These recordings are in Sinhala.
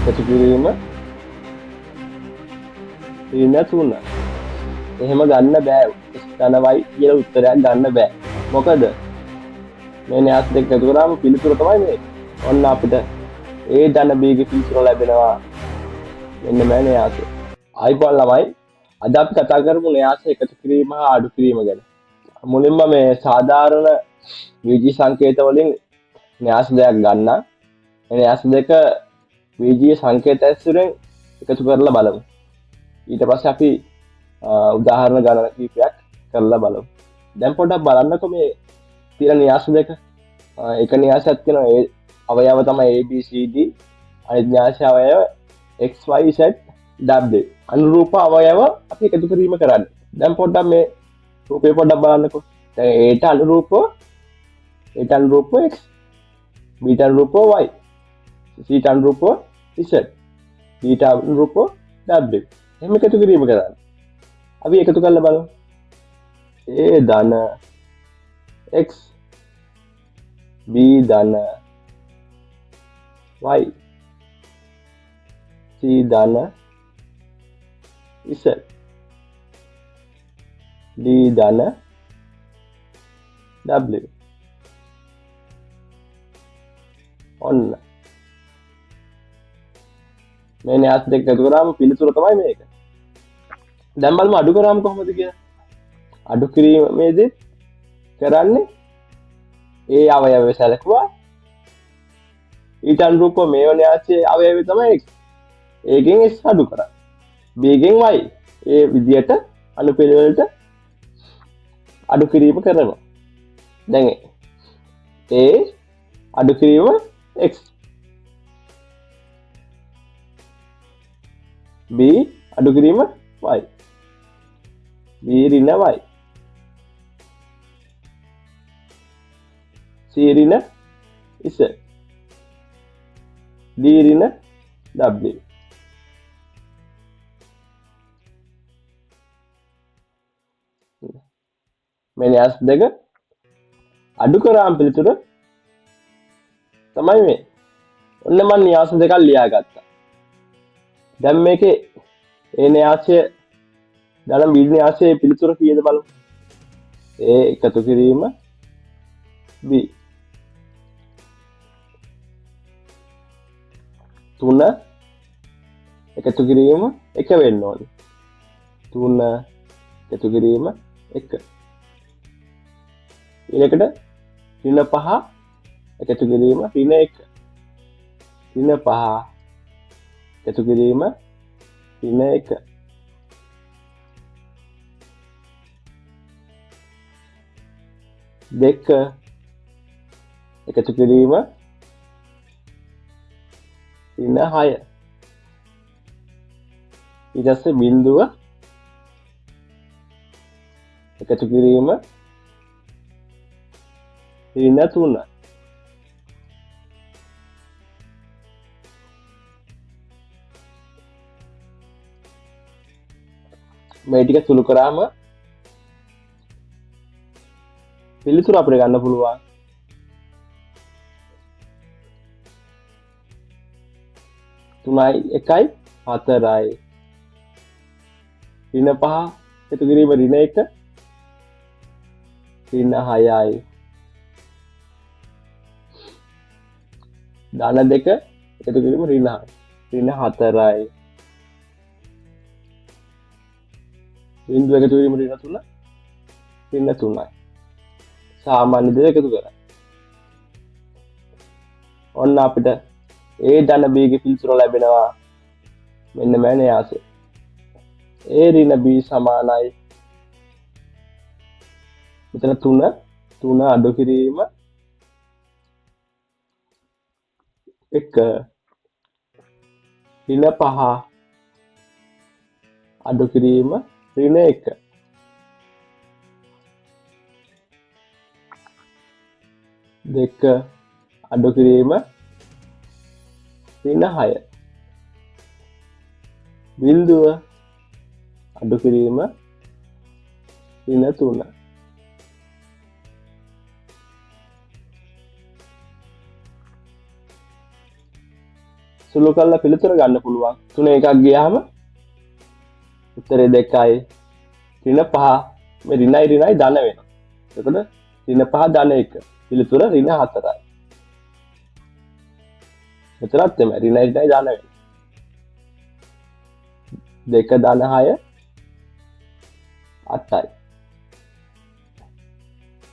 එකතු කිරීම ඍණ 3. එහෙම ගන්න බෑ. x ධන y කියලා උත්තරයක් ගන්න බෑ. මොකද මේ න්‍යාස දෙක එකතු කරාම පිළිතුර තමයි මේක. ඔන්න අපිට a ධන b ගේ පිළිතුර ලැබෙනවා. මෙන්න මේ න්‍යාසය. ආයිබෝන් ළමයි. අද අපි කතා කරමු න්‍යාස එකතු කිරීම හා අඩු කිරීම ගැන. මුලින්ම මේ සාධාරණ බීජීය සංකේත වලින් න්‍යාස දෙකක් ගන්න. මේ න්‍යාස දෙක බීජීය සංකේත ඇසුරෙන් එකතු කරලා බලමු. ඊට පස්සේ අපි උදාහරණ ගණන කිහිපයක් කරලා බලමු. දැන් පොඩ්ඩක් බලන්නකෝ මේ තියෙන න්‍යාස දෙක. එක න්‍යාසයක් තියෙනවා ඒ අවයව තමයි a b c d. අනිත් න්‍යාසය අවයව x y z w. අනුරූප අවයව අපි එකතු කිරීම කරන්නේ. දැන් පොඩ්ඩක් මේ රූපේ පොඩ්ඩක් බලන්නකෝ. දැන් a ට අනුරූපව x, b ට අනුරූපව y, c ට අනුරූපව z, d ට අනුරූපව w. එහෙම එකතු කිරීම කරන්නේ. අපි එකතු කරලා බලමු. a ධන x, b ධන y, c ධන z, d ධන w. ඔන්න මේ න්‍යාස දෙක එකතු කරාම පිළිතුර තමයි මේක. දැන් බලමු අඩු කරාම කොහොමද කියලා. අඩු කිරීමේදී කරන්නේ ඒ අවයවය සැලකුවා ඊට අනුරූපව මේ න්‍යාසයේ අවයවය තමයි x. ඒකෙන් x අඩු කරා. b ගෙන් y ඒ විදියට අනුපිළිවෙලට අඩු කිරීම කරනවා. දැන් a අඩු කිරීම x, b අඩු කිරීම y, b ඍණ y, c ඍණ z, d ඍණ w. මේ න්‍යාස දෙක අඩු කරාම පිළිතුර තමයි මේ. ඔන්න මම න්‍යාස දෙකක් ලියාගත්තා. දැන් මේකේ ඒ න්‍යාසය ගණන් බීජ න්‍යාසයේ පිළිතුර කීයද බලමු. a එකතු කිරීම b 3 එකතු කිරීම 1 වෙන්න ඕනේ. 3 එකතු කිරීම 1. ඊළඟට ඍණ 5 එකතු කිරීම ඍණ 1. ඍණ 5 එකතු කිරීම ඍණ 1. දෙක එකතු කිරීම ඍණ 6. ඊට පස්සේ බිඳුව එකතු කිරීම ඍණ 3. මේ ටික සුළු කරාම පිළිතුර අපිට ගන්න පුළුවන්. තුනයි 1යි 4යි ඍණ 5 එකතු කිරීම ඍණ 1 ඍණ 6යි ධන 2 එකතු කිරීම ඍණ 4යි බිඳුව එකතු කිරීම ඍණ 3යි සාමාන්‍ය දෙක එකතු කරා. ඔන්න අපිට a ධන b ගේ පිළිතුර ලැබෙනවා. මෙන්න මේ න්‍යාසය. a ඍණ b සමානයි මෙතන 3 අඩු කිරීම 1 ඍණ 5 අඩු කිරීම ඍණ 1. දෙක අඩු කිරීම ඍණ 6. බිඳුව අඩු කිරීම ඍණ 3. සුළු කරලා පිළිතුර ගන්න පුළුවන්. 3 එකක් ගියාම උත්තරේ 2යි. ඍණ 5 මේ ඍණයි ධන වෙනවා. එතකොට ඍණ 5 ධන 1. පිළිතුර ඍණ 4යි. මෙතනත් තමයි ඍණයි ධන වෙනවා. 2 ධන 6 8යි.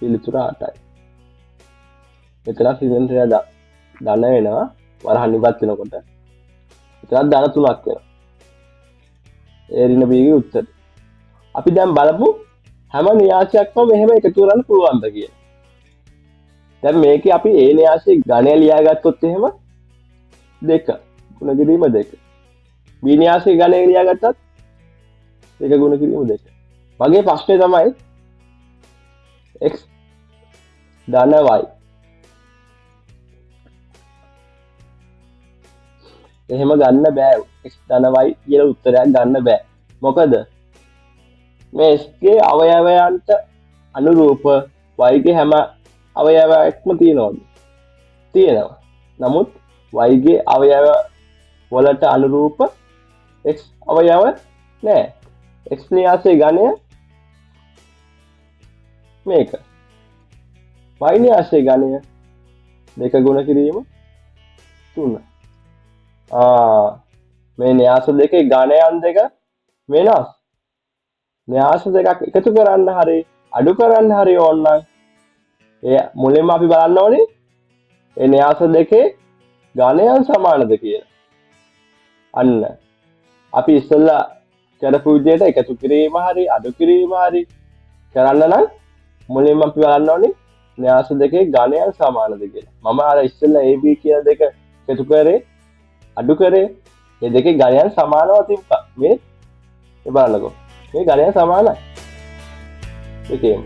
පිළිතුර 8යි. මෙතන ඍණ ධන වෙනවා. වරහන් ඉවත් වෙනකොට එතනත් ධන 3ක් වෙනවා. ඒ ඍණ B ගේ උත්තරය. අපි දැන් බලමු හැම න්‍යාසයක්ම මෙහෙම එකතු කරන්න පුළුවන්ද කියලා. දැන් මේකේ අපි A න්‍යාසයේ ඝනය ලියාගත්තොත් එහෙම 2 ගුණ කිරීම 2. B න්‍යාසයේ ඝනය ලියාගත්තත් 1 ගුණ කිරීම 2. මගේ ප්‍රශ්නේ තමයි x ධන y. එහෙම ගන්න බෑ. x ධන y කියලා උත්තරයක් ගන්න බෑ. මොකද මේ x ගේ අවයවයන්ට අනුරූප y ගේ හැම අවයවයක්ම තියෙනවද? තියෙනවා. නමුත් y ගේ අවයව වලට අනුරූප x අවයව නැහැ. x න්‍යාසයේ ඝනය මේක. y න්‍යාසයේ ඝනය 2 ගුණ කිරීම 3. මේ න්‍යාස දෙකේ ඝනයන් දෙක වෙනස්. න්‍යාස දෙකක් එකතු කරන්න හරි අඩු කරන්න හරි ඕන නම් ඒ මුලින්ම අපි බලන්න ඕනේ ඒ න්‍යාස දෙකේ ඝනයන් සමානද කියලා. අන්න අපි ඉස්සෙල්ලා කරපු විදිහට එකතු කිරීම හරි අඩු කිරීම හරි කරන්න නම් මුලින්ම අපි බලන්න ඕනේ න්‍යාස දෙකේ ඝනයන් සමානද කියලා. මම අර ඉස්සෙල්ලා AB කියන දෙක එකතු කරේ අඩු කරේ මේ දෙකේ ඝනයන් සමානව තිබ්බා. මේ බලන්නකෝ. මේ ඝනයන් සමානයි. ඒකේම